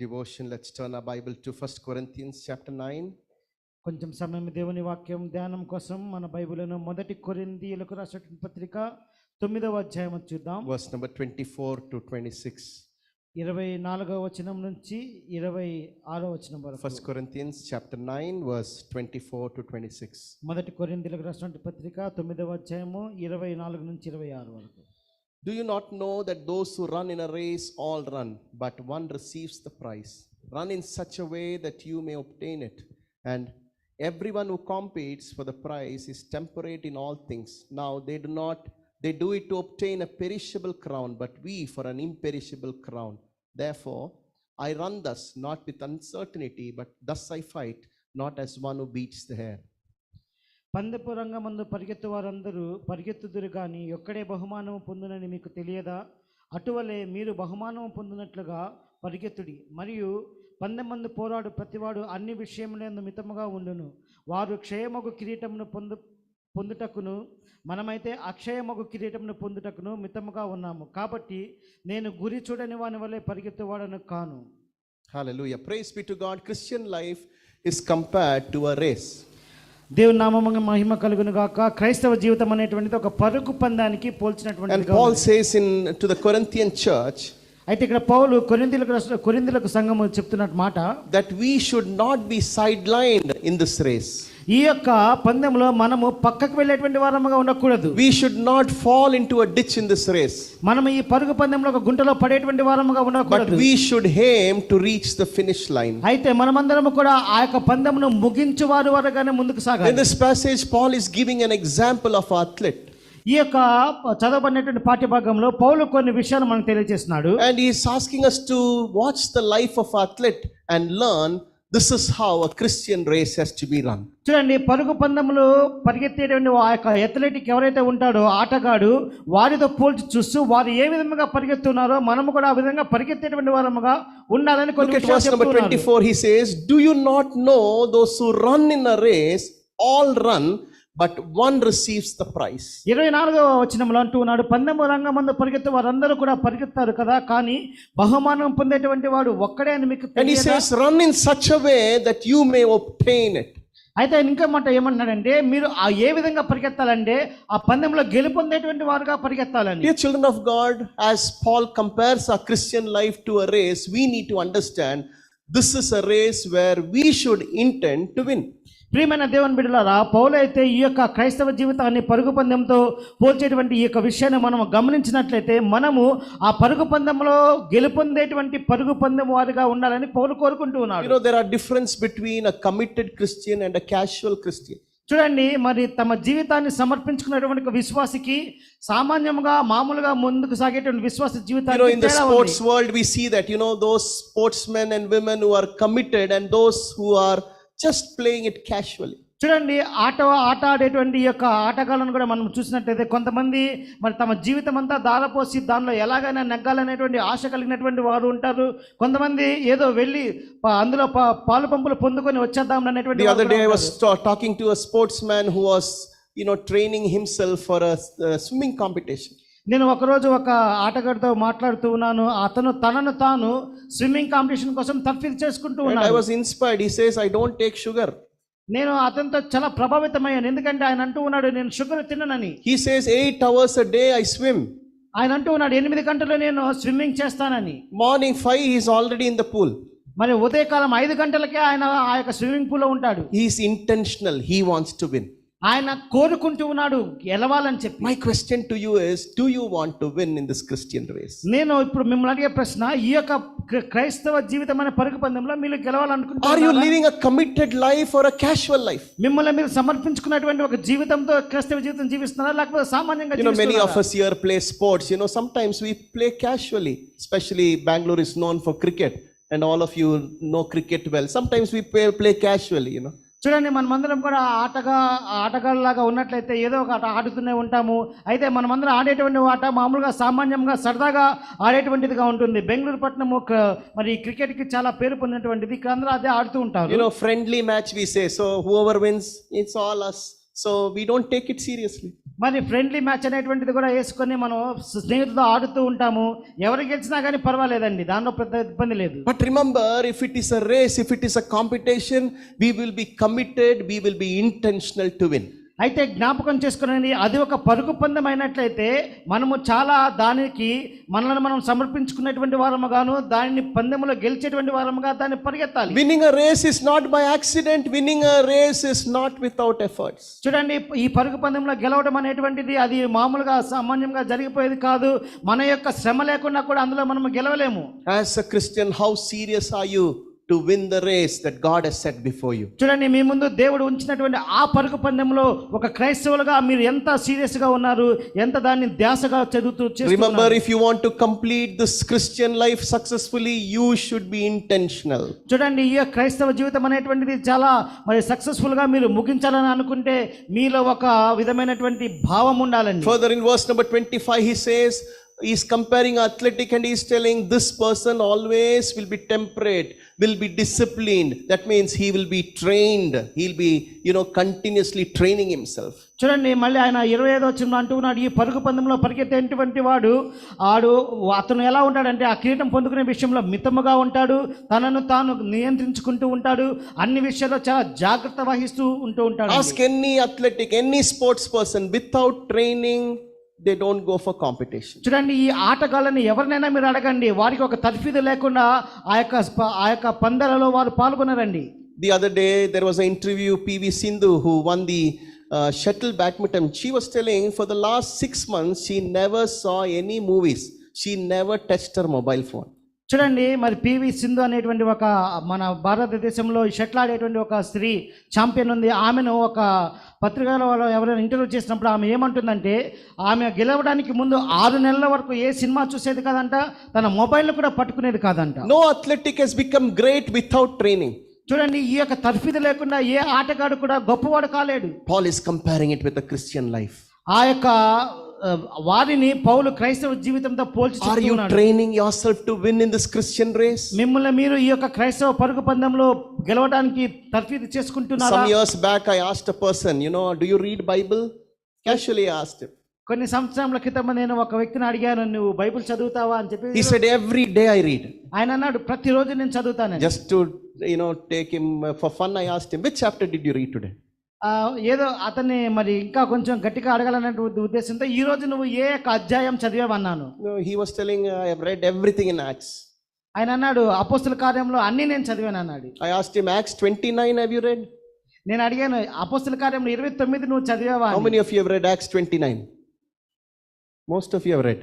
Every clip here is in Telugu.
devotion, let's turn our Bible to 1 Corinthians chapter 9. కొంచెం సమయం దేవుని వాక్యం ధ్యానం కోసం మన బైబిలును మొదటి కొరింథీయులకు రాసిన పత్రిక 9వ అధ్యాయం చూద్దాం. Verse number 24 to 26. 24వ వచనం నుంచి 26వ వచనం వరకు. 1 Corinthians chapter 9 verse 24 to 26. మొదటి కొరింథీయులకు రాసిన పత్రిక 9వ అధ్యాయము 24 నుంచి 26 వరకు. Do you not know that those who run in a race all run, but one receives the prize? Run in such a way that you may obtain it. And everyone who competes for the prize is temperate in all things. Now they do it to obtain a perishable crown, but we for an imperishable crown. Therefore I run thus, not with uncertainty, but thus I fight, not as one who beats the air. పందెపు రంగమందు పరిగెత్తు వారందరూ పరిగెత్తుదురు కానీ ఒక్కడే బహుమానము పొందునని మీకు తెలియదా? అటువలే మీరు బహుమానము పొందినట్లుగా పరిగెత్తుడి. మరియు పందెమందు పోరాడు ప్రతివాడు అన్ని విషయములందు మితముగా ఉండును. వారు క్షయమగు కిరీటమును పొందుటకును మనమైతే అక్షయమగు కిరీటమును పొందుటకును మితముగా ఉన్నాము. కాబట్టి నేను గురి చూడని వాని వలె పరిగెత్తువాడను కాను. Hallelujah. Praise be to God. Christian life is compared to a race. దేవుని నామమున మహిమ కలుగును గాక. క్రైస్తవ జీవితం అనేటువంటిది ఒక పరుగు పందానికి పోల్చినటువంటిది. And Paul says to the Corinthian church, అయితే ఇక్కడ పౌలు కొరింథీయులకు సంఘము చెప్తున్న మాట, that we should not be sidelined in this race. ఈ యొక్క పందెంలో మనము పక్కకు వెళ్ళేటువంటి వారముగా ఉండకూడదు. We should not fall into a ditch in this race. మనం ఈ పరుగు పందెంలో ఒక గుంటలో పడేటువంటి వారముగా ఉండకూడదు. But we should aim to reach the finish line. అయితే మనమందరము కూడా ఆ యొక్క పందెమును ముగించు వారి వరగానే ముందుకు సాగాలి. In this passage Paul is giving an example of an athlete. ఈ యొక్క చదవబడినటువంటి పాఠ్యభాగంలో పౌలు కొన్ని విషయాలు మనకు తెలియజేస్తున్నాడు. And he is asking us to watch the life of an athlete and learn this is how a Christian race has to be run. చూడండి, పరుగు పందెములు పరిగెత్తేటువంటి ఆ యొక్క అథ్లెటిక్ ఎవరైతే ఉంటాడో ఆటగాడు వారితో పోల్చి చూస్తూ వారు ఏ విధంగా పరిగెత్తున్నారో మనము కూడా ఆ విధంగా పరిగెత్తేటువంటి వారముగా ఉండాలని కొన్ని verse number 24 he says, do you not know those who run in a race all run, but one receives the prize. 24వ వచనంలో అంటూ ఉన్నాడు, పందెము రంగమందు పరిగెత్తు వారందరూ కూడా పరిగెత్తారు కదా, కానీ బహుమానం పొందేటువంటి వాడు ఒక్కడే అని మీకు తెలియదా? And he says run in such a way that you may obtain it. అయితే ఇంకా మాట ఏమన్నాడంటే మీరు ఏ విధంగా పరిగెత్తాలంటే ఆ పందెంలో గెలుపొందేటువంటి వారుగా పరిగెత్తాలని. Dear children of God, as Paul compares our Christian life to a race, we need to understand this is a race where we should intend to win. ప్రియమైన దేవుని బిడ్డలారా, పౌలు అయితే ఈ యొక్క క్రైస్తవ జీవితాన్ని పరుగు పందెంతో పోల్చేటువంటి ఈ యొక్క విషయాన్ని మనం గమనించినట్లయితే మనము ఆ పరుగు పందెంలో గెలుపొందేటువంటి పరుగు పందెం వారిగా ఉండాలని పౌలు కోరుకుంటూ ఉన్నాడు. You know, there are difference between a committed Christian and a casual Christian. చూడండి, మరి తమ జీవితాన్ని సమర్పించుకున్నటువంటి విశ్వాసికి సామాన్యంగా మామూలుగా ముందుకు సాగేటువంటి విశ్వాస జీవితాన్ని, in the sports world we see that, those sportsmen and women who are committed and those who are just playing it casually. చూడండి, ఆట ఆడేటువంటి ఈ యొక్క ఆటగాళ్ళను కూడా మనం చూసినట్లయితే కొంతమంది మరి తమ జీవితం అంతా దారపోసి దానిలో ఎలాగైనా నెగ్గాలనేటువంటి ఆశ కలిగినటువంటి వారు ఉంటారు. కొంతమంది ఏదో వెళ్ళి అందులో పాలు పంపులు పొందుకొని వచ్చేద్దాం అనేటువంటి. The other day I was talking to a sportsman who was training himself for a swimming competition. నేను ఒకరోజు ఒక ఆటగాడితో మాట్లాడుతూ ఉన్నాను. అతను తనను తాను స్విమ్మింగ్ కాంపిటీషన్ కోసం తర్ఫీదు చేసుకుంటూ ఉన్నాడు. I was inspired. He says I don't take sugar. నేను అతనితో చాలా ప్రభావితమయ్యాను. ఎందుకంటే ఆయన అంటూ ఉన్నాడు నేను sugar తిననని. He says 8 hours a day I swim. ఆయన అంటూ ఉన్నాడు 8 గంటలు నేను స్విమ్మింగ్ చేస్తానని. Morning 5 he is already in the pool. మరి ఉదయకాలం 5 గంటలకే ఆయన ఆ యొక్క స్విమ్మింగ్ పూల్ లో ఉంటాడు. He is intentional. He wants to win. ఆయన కోరుకుంటూ ఉన్నాడు గెలవాలని చెప్పి. My question to you is, do you want to win in this Christian race? నేను ఇప్పుడు మిమ్మల్ని అడిగే ప్రశ్న, ఈ యొక్క క్రైస్తవ జీవితం అనే పరుగు పందెంలో మీరు గెలవాలనుకుంటున్నారా? Are you living a committed life or a casual life? మిమ్మల్ని మీరు సమర్పించుకున్నటువంటి ఒక జీవితంతో క్రైస్తవ జీవితం జీవిస్తున్నారా లేకపోతే సామాన్యంగా జీవిస్తున్నారా? Many of us here play sports. Sometimes we play casually. Especially Bangalore is known for cricket and all of you know cricket well. Sometimes we play casually, చూడండి, మనమందరం కూడా ఆటగాళ్ళలాగా ఉన్నట్లయితే ఏదో ఒక ఆట ఆడుతూనే ఉంటాము. అయితే మనమందరం ఆడేటువంటి ఆట మామూలుగా సామాన్యంగా సరదాగా ఆడేటువంటిదిగా ఉంటుంది. బెంగళూరు పట్టణము మరి క్రికెట్కి చాలా పేరు పొందినటువంటిది. ఇక్కడ అందరూ అదే ఆడుతూ ఉంటారు. Friendly match we say, so whoever wins it's all us. So we don't take it seriously. మరి ఫ్రెండ్లీ మ్యాచ్ అనేటువంటిది కూడా వేసుకొని మనం స్నేహితులతో ఆడుతూ ఉంటాము. ఎవరు గెలిచినా కానీ పర్వాలేదండి, దానిలో పెద్ద ఇబ్బంది లేదు. But remember, if it is a race, if it is a competition, we will be committed, we will be intentional to win. అయితే జ్ఞాపకం చేసుకునండి, అది ఒక పరుగు పందెం అయినట్లయితే మనము చాలా దానికి మనల్ని మనం సమర్పించుకునేటువంటి వారముగాను, దానిని పందెములో గెలిచేటువంటి వారముగా దాన్ని పరిగెత్తాలి. Winning a race is not by accident. Winning a race is not without efforts. చూడండి, ఈ పరుగు పందెంలో గెలవడం అనేటువంటిది అది మామూలుగా సామాన్యంగా జరిగిపోయేది కాదు. మన యొక్క శ్రమ లేకుండా కూడా అందులో మనం గెలవలేము. As a Christian, how serious are you to win the race that God has set before you? చూడండి, మీ ముందు దేవుడు ఉంచినటువంటి ఆ పరుగు పందెంలో ఒక క్రైస్తవులుగా మీరు ఎంత సీరియస్ గా ఉన్నారు, ఎంత దాన్ని ధ్యాసగా చదువుతూ చేస్తున్నారు. Remember, if you want to complete this Christian life successfully, you should be intentional. చూడండి, ఈ క్రైస్తవ జీవితం అనేటువంటిది చాలా మరి సక్సెస్ఫుల్ గా మీరు ముగించాలని అనుకుంటే మీలో ఒక విధమైనటువంటి భావం ఉండాలండి. Further in verse number 25 he says, he is comparing athletic and he is telling this person always will be temperate, will be disciplined. That means he will be trained, he'll be continuously training himself. చూడండి, మళ్ళీ ఆయన 25వ వచనంలో అంటున్నాడు, ఈ పరుగు పందెంలో పరిగెత్తేటువంటి వాడు అతను ఎలా ఉంటాడంటే ఆ కిరీటం పొందుకునే విషయంలో మితముగా ఉంటాడు, తనను తాను నియంత్రించుకుంటూ ఉంటాడు, అన్ని విషయాల్లో చాలా జాగ్రత్త వహిస్తూ ఉంటాడు. Ask any athletic, any sports person, without training they don't go for competition. చూడండి, ఈ ఆటగాళ్ళని ఎవరినైనా మీరు అడగండి, వారికి ఒక తర్ఫీదు లేకుండా ఆ యొక్క పందాలలో వారు పాల్గొనరండి. The other day there was an interview, PV Sindhu, who won the shuttle badminton. She was telling for the last 6 months she never saw any movies, she never touched her mobile phone. చూడండి, మరి పివి సింధు అనేటువంటి ఒక మన భారతదేశంలో షటిల్ ఆడేటువంటి ఒక స్త్రీ ఛాంపియన్ ఉంది. ఆమెను ఒక పత్రికలో ఎవరైనా ఇంటర్వ్యూ చేసినప్పుడు ఆమె ఏమంటుందంటే, ఆమె గెలవడానికి ముందు 6 నెలల వరకు ఏ సినిమా చూసేది కాదంట, తన మొబైల్ కూడా పట్టుకునేది కాదంట. No athletic has become great without training. చూడండి, ఈ యొక్క తర్ఫీదు లేకుండా ఏ ఆటగాడు కూడా గొప్పవాడు కాలేడు. Paul is comparing it with the Christian life. ఆ యొక్క వారిని పౌలు క్రైస్తవ జీవితంతో పోల్చి చెప్తున్నాడు. Are you training yourself to win in this Christian race? మిమ్మల్ని మీరు ఈ యొక్క క్రైస్తవ పరుగు పందెంలో గెలవడానికి తర్ఫీదు చేసుకుంటున్నారా? Some years back I asked a person, do you read Bible? Casually asked him. కొన్ని సంవత్సరాల క్రితం నేను ఒక వ్యక్తిని అడిగాను, నువ్వు బైబిల్ చదువుతావా అని చెప్పి. He said every day I read. ఆయన అన్నాడు, ప్రతిరోజు నేను చదువుతాను. Just to take him for fun, I asked him, which chapter did you read today? ఏదో అతన్ని మరి ఇంకా కొంచెం గట్టిగా అడగాలనే ఉద్దేశంతో ఈ రోజు నువ్వు ఏ అధ్యాయం చదివావన్నాను. He was telling, I have read everything in Acts. ఆయన అన్నాడు, అపోస్తుల కార్యంలో అన్ని నేను చదివాను అన్నాడు. I asked him, Acts 29 have you read? నేను అడిగాను, అపోస్తుల కార్యంలో 29 నువ్వు చదివావా? How many of you have read Acts 29? Most of you have read.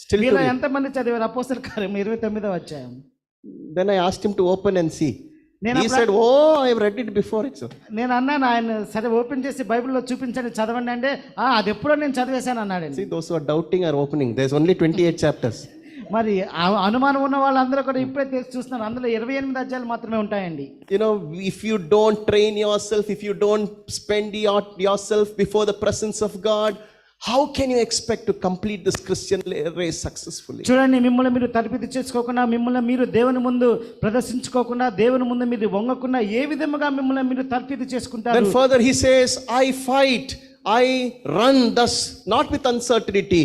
Still మీలో ఎంతమంది చదివారు అపోస్తుల కార్యం 29వ అధ్యాయం? Then I asked him to open and see. He said, oh, I have read it before itself. నేను అన్నాను, ఆయన సరే ఓపెన్ చేసి బైబిల్లో చూపించండి చదవండి అంటే, అది ఎప్పుడో నేను చదివేశాను అన్నాడు. See, those who are doubting are opening. There's only 28 chapters. మరి అనుమానం ఉన్న వాళ్ళందరూ కూడా ఇప్పుడే చూస్తున్నారు, అందులో 28 అధ్యాయాలు మాత్రమే ఉంటాయండి. If you don't train yourself, if you don't spend yourself before the presence of God, how can you expect to complete this Christian race successfully? చూడండి, మిమ్మల్ని మీరు తర్ఫీదు చేసుకోకుండా, మిమ్మల్ని మీరు దేవుని ముందు ప్రదర్శించుకోకుండా, దేవుని ముందు మీరు వంగకుండా ఏ విధముగా మిమ్మల్ని మీరు తర్ఫీదు చేసుకుంటారు? Then further he says, I fight, I run thus, not with uncertainty,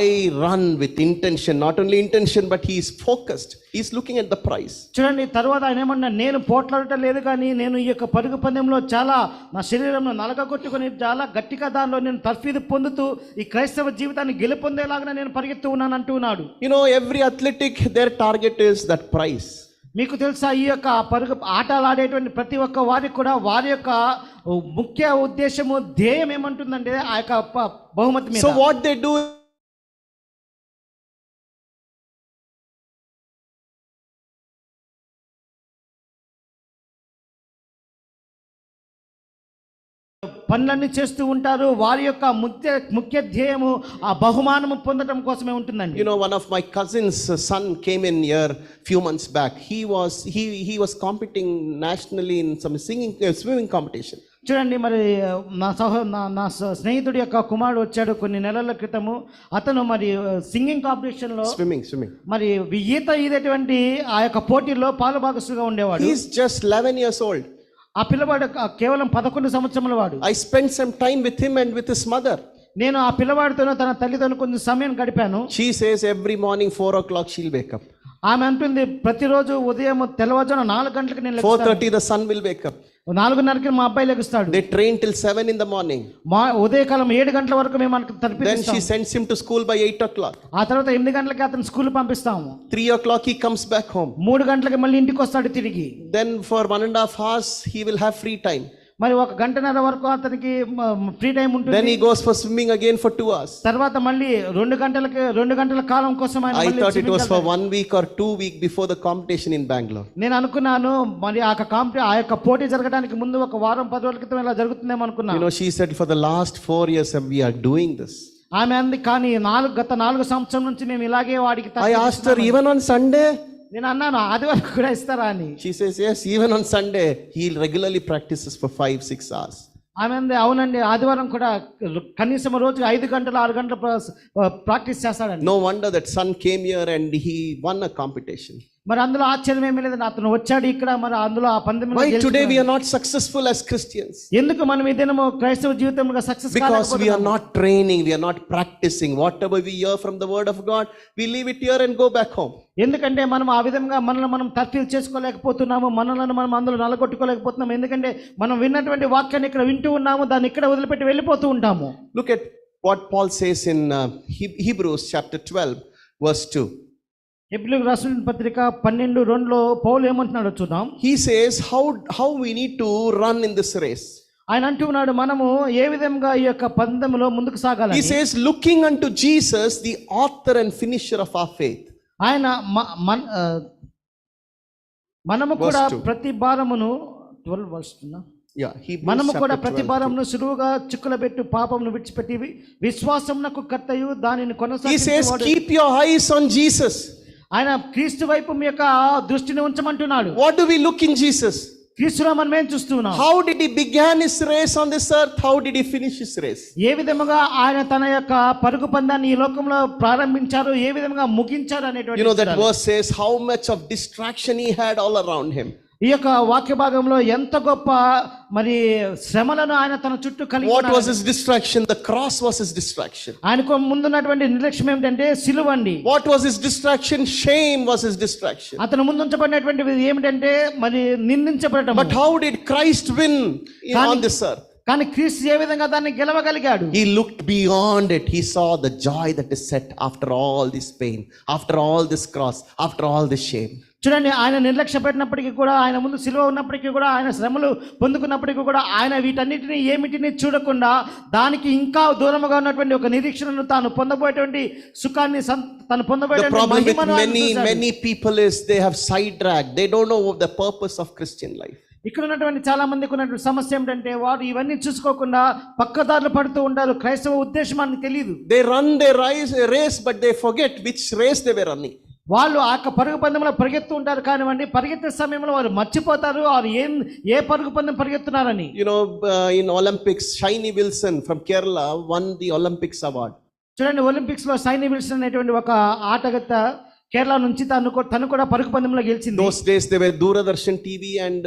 I run with intention. Not only intention, but he is focused. He is looking at the prize. చూడండి, తర్వాత ఆయన ఏమన్నా, నేను పోట్లాడటం లేదు కానీ నేను ఈ యొక్క పరుగు పందెంలో చాలా నా శరీరంలో నలగగొట్టుకొని చాలా గట్టిగా దానిలో నేను తర్ఫీదు పొందుతూ ఈ క్రైస్తవ జీవితాన్ని గెలుపొందేలాగా నేను పరిగెత్తు ఉన్నాను అంటున్నాడు. Every athletic, their target is that prize. మీకు తెలుసా, ఈ యొక్క పరుగు ఆటలు ఆడేటువంటి ప్రతి ఒక్క వారికి కూడా వారి యొక్క ముఖ్య ఉద్దేశము ధ్యేయం ఏమంటుందంటే ఆ యొక్క బహుమతి మీద. So what they do, పనులన్నీ చేస్తూ ఉంటారు. వారి యొక్క ముఖ్య ధ్యేయము ఆ బహుమానము పొందడం కోసమే ఉంటుందండి. One of my cousin's son came in here few months back. He was competing nationally in some swimming competition. చూడండి, మరి నా స్నేహితుడి యొక్క కుమారుడు వచ్చాడు కొన్ని నెలల క్రితము. అతను మరి సింగింగ్ కాంపిటీషన్ లో స్విమ్మింగ్ మరి ఈదేటువంటి ఆ యొక్క పోటీల్లో పాలుభాగస్తుగా ఉండేవాడు. He is just 11 years old. ఆ పిల్లవాడు కేవలం 11 సంవత్సరముల వాడు. I spent some time with him and with his mother. నేను ఆ పిల్లవాడితోనూ తన తల్లితోనూ కొంచెం సమయం గడిపాను. She says every morning 4 o'clock she'll wake up. ఆమె అంటుంది ప్రతిరోజు ఉదయం తెల్లవారుజామున 4 గంటలకు నేను లెగుస్తాను. 4:30 the son will wake up. 4:30కి మా అబ్బాయి లెగుస్తాడు. They train till 7 in the morning. ఉదయకాలం 7 గంటల వరకు మేము మనకు Then తరిపిస్తాం. she sends him to school by 8 o'clock. ఆ తర్వాత 8 గంటలకి అతను స్కూల్ పంపిస్తాము. 3 o'clock he comes back home. 3 గంటలకి మళ్ళీ ఇంటికి వస్తాడు తిరిగి. Then for 1.5 hours he will have free time. మరి 1 గంటన్నర వరకు అతనికి ఫ్రీ టైం ఉంటుంది. Then he goes for swimming again for 2 hours. తర్వాత మళ్ళీ 2 గంటల కాలం కోసం ఆయన I thought it was for 1 week or 2 weeks before the competition in Bangalore. నేను అనుకున్నాను మరి ఆ యొక్క పోటీ జరగడానికి ముందు 1 వారం 10 రోజుల క్రితం ఇలా జరుగుతుందేమో అనుకున్నాను. You know, she said for the last 4 years we are doing this. ఆమె అంది కానీ గత 4 సంవత్సరం నుంచి మేము ఇలాగే వాడికి I asked her even on Sunday. నేను అన్నాను ఆదివారం కూడా ఇస్తారా అని. She says yes, even on Sunday he regularly practices for 5-6 hours. ఆమె అంది అవునండి ఆదివారం కూడా కనీసం రోజుకి 5 గంటలు 6 గంటలు ప్రాక్టీస్ చేస్తాడండి. No wonder that son came here and he won a competition. మరి అందులో ఆశ్చర్యం ఏమీ లేదు. అతను వచ్చాడు ఇక్కడ మరి అందులో ఆ పందెంలో Why today we are not successful as Christians? ఎందుకు మనం ఈ దినము క్రైస్తవ జీవితంలో success Because we are not training, we are not practicing. Whatever we hear from the word of God, we leave it here and go back home. ఎందుకంటే మనం ఆ విధంగా మనల్ని మనం తర్ఫీదు చేసుకోలేకపోతున్నాము, మనల్ని మనం అందులో నలగొట్టుకోలేకపోతున్నాము. ఎందుకంటే మనం విన్నటువంటి వాక్యాన్ని ఇక్కడ వింటూ ఉన్నాము, దాన్ని ఇక్కడ వదిలిపెట్టి వెళ్ళిపోతూ ఉంటాము. Look at what Paul says in Hebrews chapter 12 verse 2. హెబ్రీయులకు రాసిన పత్రిక 12:2లో పౌలు ఏమంటున్నాడో చూద్దాం. He says how we need to run in this race. ఆయన అంటున్నాడు మనము ఏ విధంగా ఈ యొక్క పందెంలో ముందుకు సాగాలి. He says looking unto Jesus the author and finisher of our faith. ఆయన మనము కూడా ప్రతి భారమును 12 వర్షున్నా మనము కూడా ప్రతి భారమును సులువుగా చిక్కులబెట్టు పాపమును విడిచిపెట్టి విశ్వాసమునకు కర్తయు దానిని కొనసాగించువాడు. Keep your eyes on Jesus. ఆయన క్రీస్తు వైపు మీ యొక్క దృష్టిని ఉంచమంటున్నాడు. What do we look in Jesus? క్రీస్తులో మనం ఏం చూస్తున్నాం? How did he began his race on this earth? How did he finish his race? ఏ విధముగా ఆయన తన యొక్క పరుగు పందాన్ని ఈ లోకంలో ప్రారంభించారు, ఏ విధంగా ముగించారు అనేటువంటి. You know that verse says how much of distraction he had all around him. ఈ యొక్క వాక్య భాగంలో ఎంత గొప్ప మరి శ్రమలను ఆయన తన చుట్టూ కలిగి ఉన్నాడు. What was his distraction? The cross was his distraction. ఆయనకు ముందున్నటువంటి నిర్లక్ష్యం ఏమిటంటే సిలువండి. What was his distraction? Shame was his distraction. అతను ముందుంచబడినటువంటిది ఏమిటంటే మరి నిందించబడటం. But how did Christ win on this earth? కానీ క్రీస్తు ఏ విధంగా దాన్ని గెలవగలిగాడు? He looked beyond it. He saw the joy that is set after all this pain, after all this cross, after all this shame. చూడండి, ఆయన నిర్లక్ష్య పెట్టినప్పటికీ కూడా, ఆయన ముందు సిలువ ఉన్నప్పటికీ కూడా, ఆయన శ్రమలు పొందుకున్నప్పటికీ కూడా ఆయన వీటన్నిటిని ఏమిటిని చూడకుండా దానికి ఇంకా దూరముగా ఉన్నటువంటి ఒక నిరీక్షణను తాను పొందబోయేటువంటి సుఖాన్ని తను పొందబోయేటువంటి మహిమను. Many people is they have sidetracked. They don't know the purpose of Christian life. ఇక్కడ ఉన్నటువంటి చాలా మందికి ఉన్నటువంటి సమస్య ఏమిటంటే వారు ఇవన్నీ చూసుకోకుండా పక్కదారులు పడుతూ ఉంటారు. క్రైస్తవ ఉద్దేశం మనకు తెలియదు. They run their race but they forget which race they were running. వాళ్ళు ఆ పరుగు పందెంలో పరిగెత్తు ఉంటారు కానివ్వండి, పరిగెత్తే సమయంలో వారు మర్చిపోతారు వారు ఏ పరుగు పందెం పరిగెత్తున్నారని. You know, in Olympics, Shiny Wilson from Kerala won the Olympics award. చూడండి, ఒలింపిక్స్ లో షైనీ విల్సన్ అనేటువంటి ఒక ఆటగాత కేరళ నుంచి తను కూడా పరుగు పందెంలో గెలిచింది. Those days there were Doordarshan TV and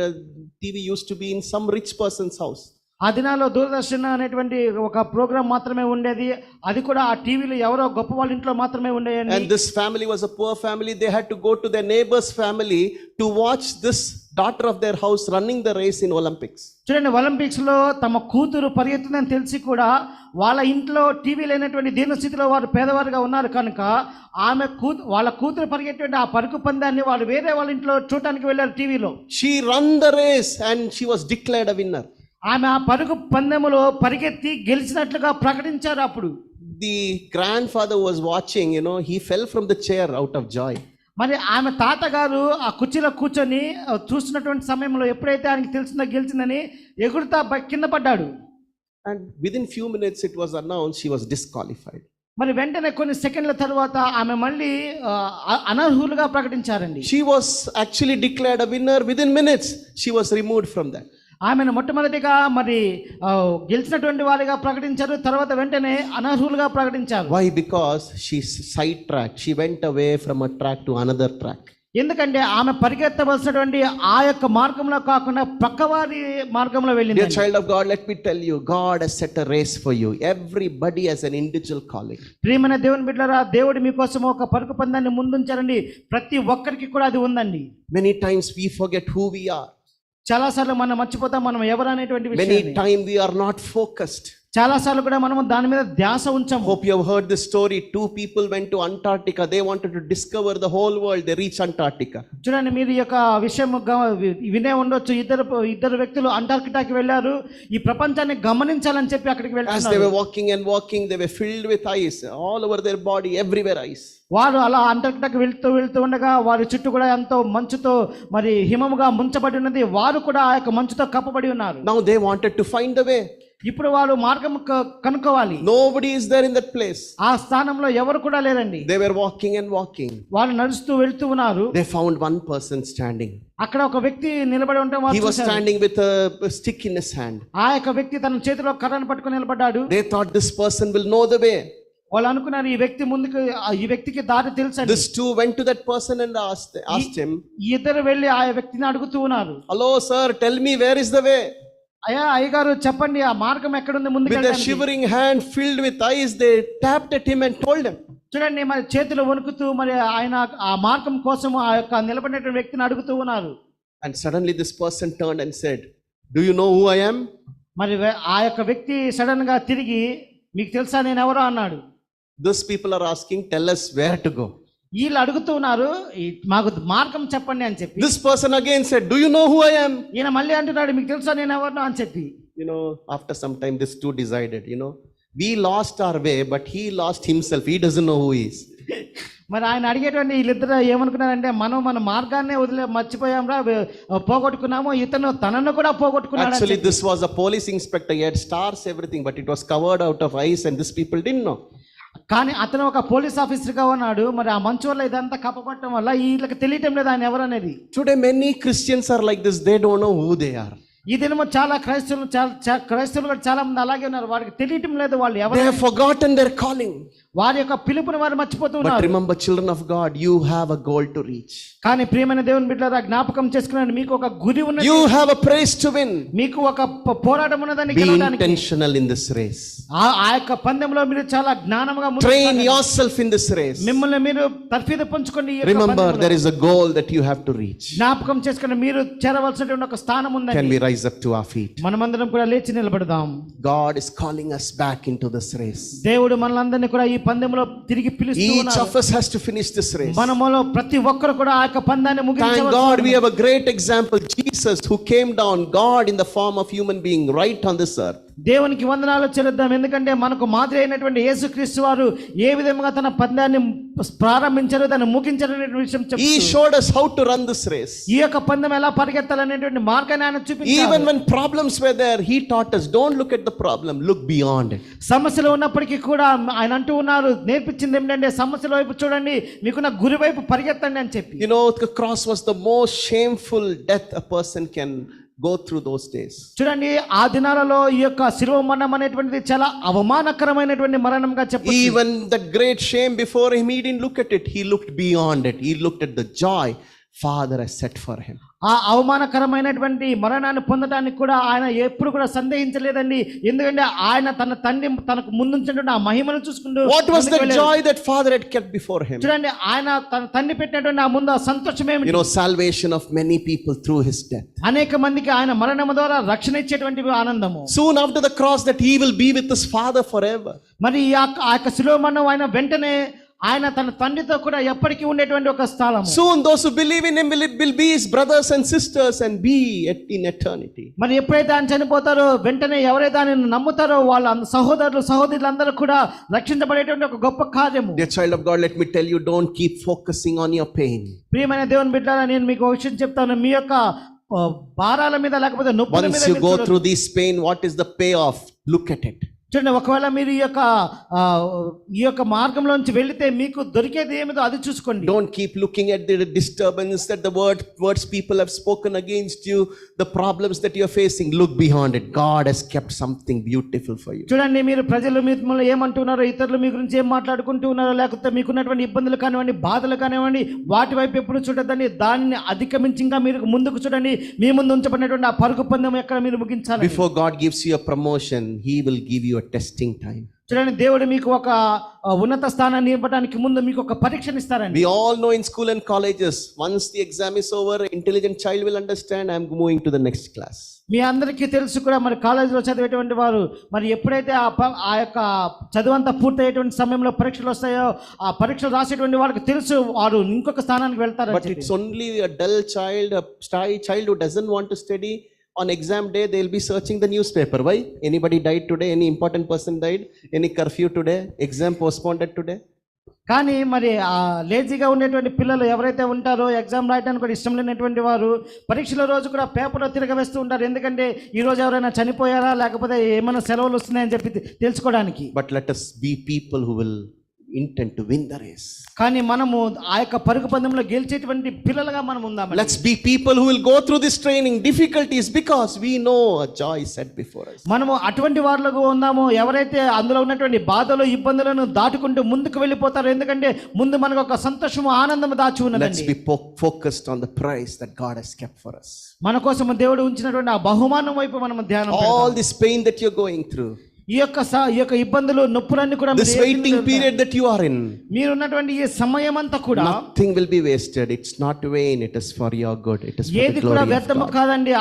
TV used to be in some rich person's house. ఆ దినాల్లో దూరదర్శన్ అనేటువంటి ఒక ప్రోగ్రామ్ మాత్రమే ఉండేది. అది కూడా ఆ టీవీలో ఎవరో గొప్ప వాళ్ళ ఇంట్లో మాత్రమే ఉండేది. And this family was a poor family. They had to go to their neighbor's family to watch this daughter of their house running the race in Olympics. చూడండి, ఒలింపిక్స్ లో తమ కూతురు పరిగెత్తుందని తెలిసి కూడా వాళ్ళ ఇంట్లో టీవీ లేనటువంటి దీన స్థితిలో వారు పేదవారుగా ఉన్నారు కనుక వాళ్ళ కూతురు పరిగెత్తే ఆ పరుగు పందాన్ని వాళ్ళు వేరే వాళ్ళ ఇంట్లో చూడటానికి వెళ్ళారు టీవీలో. She ran the race and she was declared a winner. ఆమె ఆ పరుగు పందెములో పరిగెత్తి గెలిచినట్లుగా ప్రకటించారు. అప్పుడు the grandfather was watching, you know, he fell from the chair out of joy. మరి ఆమె తాతగారు ఆ కుర్చీలో కూర్చొని చూస్తున్నటువంటి సమయంలో ఎప్పుడైతే ఆయనకి తెలిసిందో గెలిచిందని ఎగురుతా కింద పడ్డాడు. And within few minutes it was announced she was disqualified. మరి వెంటనే కొన్ని సెకండ్ల తర్వాత ఆమె మళ్ళీ అనర్హులుగా ప్రకటించారండి. She was actually declared a winner. Within minutes she was removed from that. ఆమెను మొట్టమొదటిగా మరి గెలిచినటువంటి వారిగా ప్రకటించారు. తర్వాత వెంటనే అనర్హులుగా ప్రకటించారు. Why? Because she sidetracked. She went away from a track to another track. ఎందుకంటే ఆమె పరిగెత్తవలసినటువంటి ఆ యొక్క మార్గంలో కాకుండా పక్కవారి మార్గంలో వెళ్ళింది. Dear child of God, let me tell you, God has set a race for you. Everybody has an individual calling. ప్రియమైన దేవుని బిడ్డలారా, దేవుడు మీకోసం ఒక పరుగు పందాన్ని ముందుంచారండి. ప్రతి ఒక్కరికి కూడా అది ఉందండి. Many times we forget who we are. చాలా సార్లు మనం మర్చిపోతాం మనం ఎవరు అనేటువంటి విషయాన్ని. Many times we are not focused. చాలా సార్లు కూడా మనం దాని మీద ధ్యాస ఉంచాము. Hope you have heard this story. Two people went to Antarctica. They wanted to discover the whole world. They reached Antarctica. చూడండి, మీరు ఈ యొక్క విషయం వినే ఉండొచ్చు. ఇద్దరు వ్యక్తులు అంటార్కిటాకి వెళ్ళారు. ఈ ప్రపంచాన్ని గమనించాలని చెప్పి అక్కడికి As they వెళ్తున్నారు. were walking and walking, they were filled with ice all over their body, everywhere ice. వారు అలా అంటార్కిటాకి వెళ్తూ ఉండగా వారి చుట్టూ కూడా ఎంతో మంచుతో మరి హిమముగా ముంచబడి ఉన్నది. వారు కూడా ఆ యొక్క మంచుతో కప్పబడి ఉన్నారు. Now they wanted to find the way. ఇప్పుడు వారు మార్గం కనుక్కోవాలి. Nobody is there in that place. ఆ స్థానంలో ఎవరు కూడా లేరండి. They were walking and walking. వాళ్ళు నడుస్తూ వెళ్తూ ఉన్నారు. They found one person standing. అక్కడ ఒక వ్యక్తి నిలబడి ఉంటే వారు He was చూశారు. standing with a stick in his hand. ఆ యొక్క వ్యక్తి తన చేతిలో కర్రను పట్టుకొని నిలబడ్డాడు. They thought this person will know the way. వాళ్ళు అనుకున్నారు ఈ వ్యక్తికి దారి తెలుసండి. These two went to that person and asked him, ఇద్దరు వెళ్ళి ఆ వ్యక్తిని అడుగుతూ ఉన్నారు. "Hello sir, tell me where is the way?" అయ్యగారు చెప్పండి, ఆ మార్గం ఎక్కడుంది ముందుకు With a shivering hand filled with ice, they tapped at him and told him. చూడండి, మరి చేతులు వణుకుతూ మరి ఆయన ఆ మార్గం కోసం ఆ యొక్క నిలబడినటువంటి వ్యక్తిని అడుగుతూ ఉన్నారు. And suddenly this person turned and said, "Do you know who I am?" మరి ఆ యొక్క వ్యక్తి సడన్ గా తిరిగి మీకు తెలుసా నేను ఎవరో అన్నాడు. Those people are asking, "Tell us where to go." వీళ్ళు అడుగుతూ ఉన్నారు, మాకు మార్గం చెప్పండి అని చెప్పి. This person again said, "Do you know who I am?" ఈయన మళ్ళీ అంటున్నాడు, మీకు తెలుసా నేను ఎవరినో అని చెప్పి. After some time this two decided, we lost our way, but he lost himself. He doesn't know who he is. మరి ఆయన అడిగేటువంటి వీళ్ళిద్దరు ఏమనుకున్నారంటే, మన మార్గాన్ని మర్చిపోయాంరా, పోగొట్టుకున్నాము, ఇతను తనను కూడా పోగొట్టుకున్నాడు. Actually this was a police inspector. He had stars, everything, but it was covered out of ice and these people didn't know. కానీ అతను ఒక పోలీస్ ఆఫీసర్గా ఉన్నాడు. మరి ఆ మంచు వల్ల ఇదంతా కప్పబట్టడం వల్ల వీళ్ళకి తెలియటం లేదు ఆయన ఎవరు అనేది. Today many Christians are like this. They don't know who they are. ఈ దినము చాలా క్రైస్తవులు కూడా చాలా మంది అలాగే ఉన్నారు. వారికి తెలియటం లేదు వాళ్ళు ఎవరు. They have forgotten their calling. వారి యొక్క పిలుపుని వారు మర్చిపోతూ ఉన్నారు. But remember, children of God, you have a goal to reach. కానీ ప్రియమైన దేవుని బిడ్డలారా, జ్ఞాపకం చేసుకున్నాను, మీకు ఒక గురి ఉన్నది. You have a praise to win. మీకు ఒక పోరాటం ఉన్నదని Be గెలవడానికి. intentional in this race. ఆ యొక్క పందెంలో మీరు చాలా జ్ఞానంగా Train yourself in this race. మిమ్మల్ని మీరు తర్ఫీదు పంచుకొని. Remember, there is a goal that you have to reach. జ్ఞాపకం చేసుకుని మీరు చేరవలసినటువంటి ఒక స్థానం ఉందండి. Can we rise up to our feet? మనమందరం కూడా లేచి నిలబడదాం. God is calling us back into this race. దేవుడు మనలందరినీ కూడా ఈ పందెంలో తిరిగి పిలుస్తూ Each ఉన్నారు. of us has to finish this race. మనములో ప్రతి ఒక్కరు కూడా ఆ యొక్క పందాన్ని ముగించవచ్చు. Thank God we have a great example, Jesus, who came down, God in the form of human being, right on this earth. దేవునికి వందనాలు చెల్లిద్దాం. ఎందుకంటే మనకు మాదిరి అయినటువంటి యేసుక్రీస్తు వారు ఏ విధంగా తన పందాన్ని ప్రారంభించారు, దాన్ని ముగించారు అనే విషయం చెప్తూ He showed us how to run this race. ఈ యొక్క పందెం ఎలా పరిగెత్తాలనేటువంటి మార్గాన్ని ఆయన చూపించారు. Even when problems were there, he taught us, don't look at the problem, look beyond it. సమస్యలు ఉన్నప్పటికీ కూడా ఆయన అంటూ ఉన్నారు, నేర్పించింది ఏంటంటే సమస్యల వైపు చూడండి, మీకున్న గురి వైపు పరిగెత్తండి అని చెప్పి. The cross was the most shameful death a person can go through those days. చూడండి, ఆ దినాలలో ఈ యొక్క శిలువ మరణం అనేటువంటిది చాలా అవమానకరమైనటువంటి మరణంగా చెప్పొచ్చు. Even the great shame before him, he didn't look at it, he looked beyond it. He looked at the joy Father has set for him. ఆ అవమానకరమైనటువంటి మరణాన్ని పొందడానికి కూడా ఆయన ఎప్పుడు కూడా సందేహించలేదండి. ఎందుకంటే ఆయన తన తండ్రి తనకు ముందుంచినటువంటి ఆ మహిమను చూసుకుంటూ. What was the joy that Father had kept before him? చూడండి, ఆయన తన తండ్రి పెట్టినటువంటి ఆ ముందు ఆ సంతోషం ఏమిటి? Salvation of many people through his death. అనేక మందికి ఆయన మరణం ద్వారా రక్షణ ఇచ్చేటువంటి ఆనందము. Soon after the cross, that he will be with his Father forever. మరి ఆ యొక్క శిలువ మరణం ఆయన వెంటనే ఆయన తన తండ్రితో కూడా ఎప్పటికీ ఉండేటువంటి ఒక స్థలం. Soon those who believe in him will be his brothers and sisters and be in eternity. మరి ఎప్పుడైతే ఆయన చనిపోతారో వెంటనే ఎవరైతే ఆయనను నమ్ముతారో వాళ్ళ సహోదరులందరూ కూడా రక్షించబడేటువంటి ఒక గొప్ప కార్యము. Dear child of God, let me tell you, don't keep focusing on your pain. ప్రియమైన దేవుని బిడ్డలారా, నేను మీకు ఒక విషయం చెప్తాను. మీ యొక్క భారాల మీద లేకపోతే నొప్పుల మీద Once you go through this pain, what is the payoff? Look at it. చూడండి, ఒకవేళ మీరు ఈ యొక్క మార్గంలోంచి వెళితే మీకు దొరికేది ఏమిదో అది చూసుకోండి. Don't keep looking at the disturbance that the words people have spoken against you, the problems that you are facing. Look beyond it. God has kept something beautiful for you. చూడండి, మీరు ప్రజలు మిమ్మల్ని ఏమంటున్నారో, ఇతరులు మీ గురించి ఏం మాట్లాడుకుంటూ ఉన్నారో, లేకపోతే మీకున్నటువంటి ఇబ్బందులు కానివ్వండి, బాధలు కానివ్వండి, వాటి వైపు ఎప్పుడు చూడొద్దండి. దానిని అధిగమించి ఇంకా మీరు ముందుకు చూడండి. మీ ముందు ఉంచబడినటువంటి ఆ పరుగు పందెం ఎక్కడ మీరు ముగించాలి. Before God gives you a promotion, He will give you a testing time. చూడండి, దేవుడు మీకు ఒక ఉన్నత స్థానాన్ని ఇవ్వడానికి ముందు మీకు ఒక పరీక్షను ఇస్తారండి. We all know in school and colleges, once the exam is over, intelligent child will understand, I am moving to the next class. మీ అందరికీ తెలుసు కూడా, మరి కాలేజీలో చదివేటువంటి వారు మరి ఎప్పుడైతే ఆ యొక్క చదువంతా పూర్తయ్యేటువంటి సమయంలో పరీక్షలు వస్తాయో, ఆ పరీక్షలు రాసేటువంటి వాళ్ళకి తెలుసు వారు ఇంకొక స్థానానికి వెళ్తారు. But it's only a dull child, a shy child who doesn't want to study. On exam day, they'll be searching the newspaper. Why? Anybody died today? Any important person died? Any curfew today? Exam postponed today? కానీ మరి ఆ లేజీగా ఉండేటువంటి పిల్లలు ఎవరైతే ఉంటారో, ఎగ్జామ్ రాయడానికి కూడా ఇష్టం లేనటువంటి వారు పరీక్షల రోజు కూడా పేపర్లో తిరగవేస్తూ ఉంటారు. ఎందుకంటే ఈ రోజు ఎవరైనా చనిపోయారా, లేకపోతే ఏమైనా సెలవులు వస్తున్నాయని చెప్పి తెలుసుకోవడానికి. But let us be people who will intend to win the race. కానీ మనము ఆ యొక్క పరుగు పందెంలో గెలిచేటువంటి పిల్లలుగా మనం ఉందాం. Let's be people who will go through this training difficulties because we know a joy set before us. మనము అటువంటి వారులుగా ఉందాము, ఎవరైతే అందులో ఉన్నటువంటి బాధలు ఇబ్బందులను దాటుకుంటూ ముందుకు వెళ్ళిపోతారు. ఎందుకంటే ముందు మనకు ఒక సంతోషము ఆనందము దాచి ఉన్నదండి. Let's be focused on the prize that God has kept for us. మన కోసం దేవుడు ఉంచినటువంటి ఆ బహుమానం వైపు మనం ధ్యానం పెడతాం. All this pain that you're going through, ఈ యొక్క ఇబ్బందులు నొప్పులన్నీ కూడా, this waiting period that you are in, మీరు ఉన్నటువంటి ఈ సమయం అంతా కూడా nothing will be wasted. It's not vain. It is for your good. It is for ఏది the కూడా glory of వ్యర్థము God. కాదండి.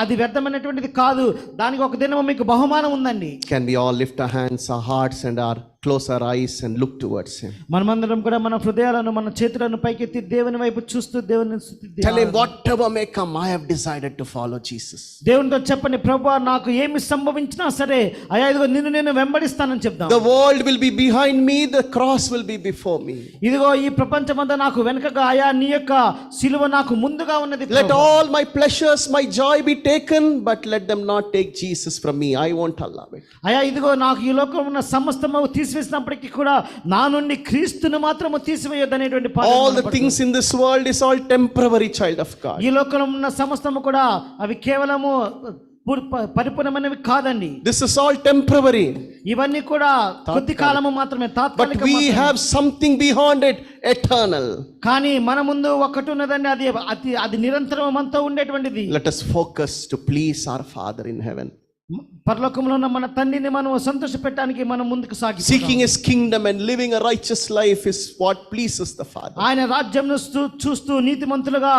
అది వ్యర్థమైనటువంటిది కాదు. దానికి ఒక దినం మీకు బహుమానం ఉందండి. Can we all lift our hands, our hearts and our close our eyes and look towards Him? మనమందరం కూడా మన హృదయాలను, మన చేతులను పైకెత్తి దేవుని వైపు చూస్తూ దేవుని స్తుతిద్దాం. Tell Him, whatever may come, I have decided to follow Jesus. దేవునితో చెప్పండి, ప్రభువా నాకు ఏమి సంభవించినా సరే అయ్యా ఇదిగో నిన్ను నేను వెంబడిస్తానని చెప్దాం. The world will be behind me, the cross will be before me. ఇదిగో ఈ ప్రపంచమంతా నాకు వెనుకగా, అయ్యా నీ యొక్క సిలువ నాకు ముందుగా ఉన్నది. Let all my pleasures, my joy be taken, but let them not take Jesus from me. I won't allow it. అయ్యా ఇదిగో నాకు ఈ లోకంలో ఉన్న సమస్తము తీసివేసినప్పటికీ కూడా నా నుండి క్రీస్తును మాత్రము తీసివేయొద్దనేటువంటి All the things in this world is all temporary, child of God. ఈ లోకంలో ఉన్న సమస్తము కూడా అవి కేవలము పరిపూర్ణమైనవి కాదండి. This is all temporary. ఇవన్నీ కూడా కొద్ది కాలము మాత్రమే, తాత్కాలిక. But we have something beyond it, eternal. కానీ మన ముందు ఒకటి ఉన్నదండి, అది నిరంతరం అంతా ఉండేటువంటిది. Let us focus to please our Father in heaven. పరలోకంలో ఉన్న మన తండ్రిని మనం సంతోషపెట్టడానికి మనం ముందుకు సాగి Seeking His kingdom and living a righteous life is what pleases the Father. ఆయన రాజ్యంను చూస్తూ నీతిమంతులుగా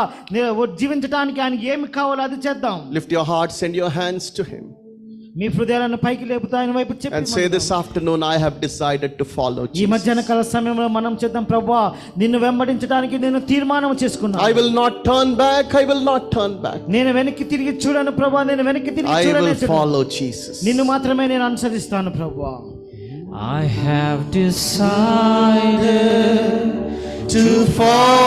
జీవించడానికి ఆయనకి ఏమి కావాలో అది చేద్దాం. Lift your hearts and your hands to Him. మీ హృదయాలను పైకి లేపుతూ ఆయన వైపు చెప్పి And say, this afternoon I have decided to follow ఈ Jesus. మధ్యాహ్న కాల సమయంలో మనం చేద్దాం, ప్రభువా నిన్ను వెంబడించడానికి నేను తీర్మానం చేసుకున్నాను. I will not turn back. I will not turn back. నేను వెనక్కి తిరిగి చూడను ప్రభువా, నేను వెనక్కి తిరిగి I చూడను. will follow Jesus. నిన్ను మాత్రమే నేను అనుసరిస్తాను ప్రభువా. I have decided To follow